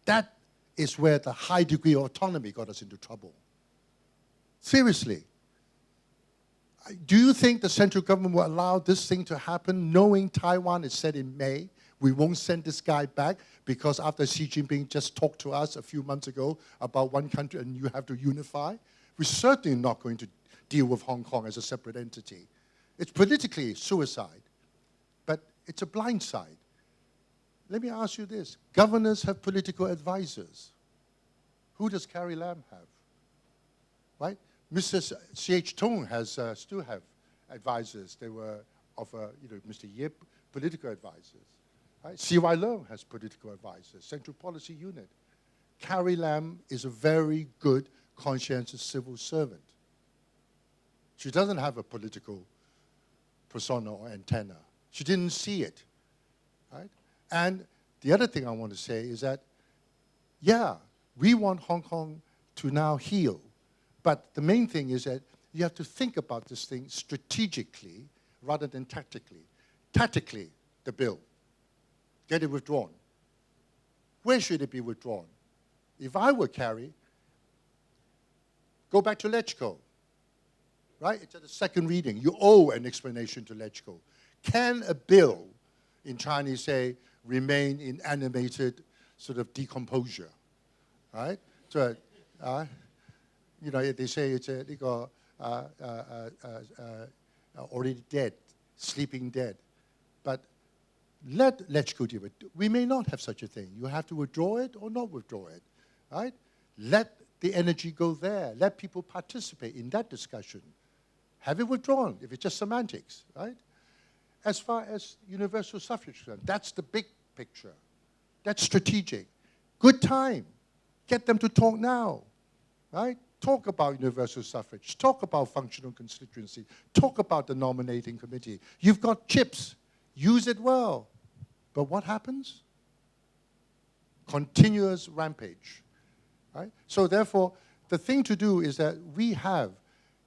That is where the high degree of autonomy got us into trouble. Seriously. Do you think the central government will allow this thing to happen, knowing Taiwan is set in May? We won't send this guy back because after Xi Jinping just talked to us a few months ago about one country and you have to unify? We're certainly not going to deal with Hong Kong as a separate entity. It's politically suicide, but it's a blind side. Let me ask you this. Governors have political advisors. Who does Carrie Lam have? Right? Mrs. C.H. Tung has still have advisors. They were of, Mr. Yip, political advisors. Right? C.Y. Leung has political advisors, Central Policy Unit. Carrie Lam is a very good, conscientious civil servant. She doesn't have a political persona or antenna. She didn't see it, right? And the other thing I want to say is that, yeah, we want Hong Kong to now heal. But the main thing is that you have to think about this thing strategically rather than tactically. Tactically, the bill, get it withdrawn. Where should it be withdrawn? If I were Carrie, go back to Legco, right? It's at the second reading. You owe an explanation to Legco. Can a bill in Chinese say, remain in animated sort of decomposure, right? So, they say it's already dead, sleeping dead. But let Legco deal with it. We may not have such a thing. You have to withdraw it or not withdraw it, right? Let the energy go there. Let people participate in that discussion. Have it withdrawn if it's just semantics, right? As far as universal suffrage, that's the big picture. That's strategic. Good time. Get them to talk now, right? Talk about universal suffrage. Talk about functional constituency. Talk about the nominating committee. You've got chips. Use it well. But what happens? continuous rampage. Right? So therefore, the thing to do is that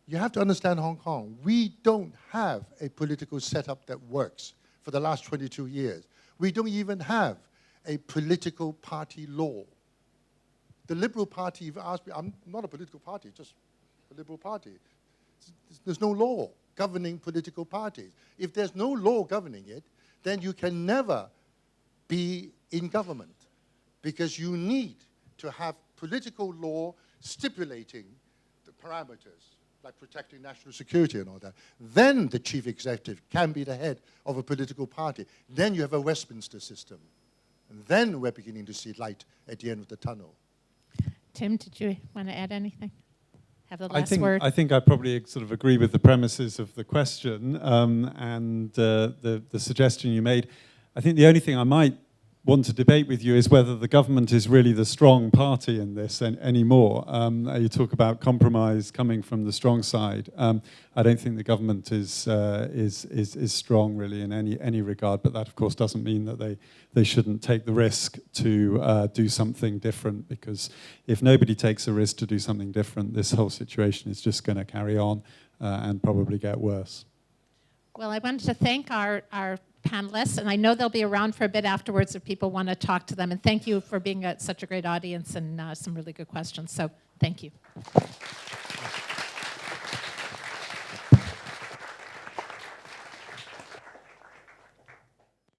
you have to understand Hong Kong. We don't have a political setup that works for the last 22 years. We don't even have a political party law. The Liberal Party, if you ask me, I'm not a political party, just a Liberal Party. There's no law governing political parties. If there's no law governing it, then you can never be in government, because you need to have political law stipulating the parameters, like protecting national security and all that. Then the chief executive can be the head of a political party. Then you have a Westminster system. And then we're beginning to see light at the end of the tunnel. Tim, did you want to add anything? Have the last word. I think I probably sort of agree with the premises of the question and the suggestion you made. I think the only thing I might want to debate with you is whether the government is really the strong party in this anymore. You talk about compromise coming from the strong side. I don't think the government is strong really in any regard, but that of course doesn't mean that they shouldn't take the risk to do something different, because if nobody takes a risk to do something different, this whole situation is just going to carry on and probably get worse. Well, I wanted to thank our panelists, and I know they'll be around for a bit afterwards if people want to talk to them. And thank you for being such a great audience and some really good questions. So thank you.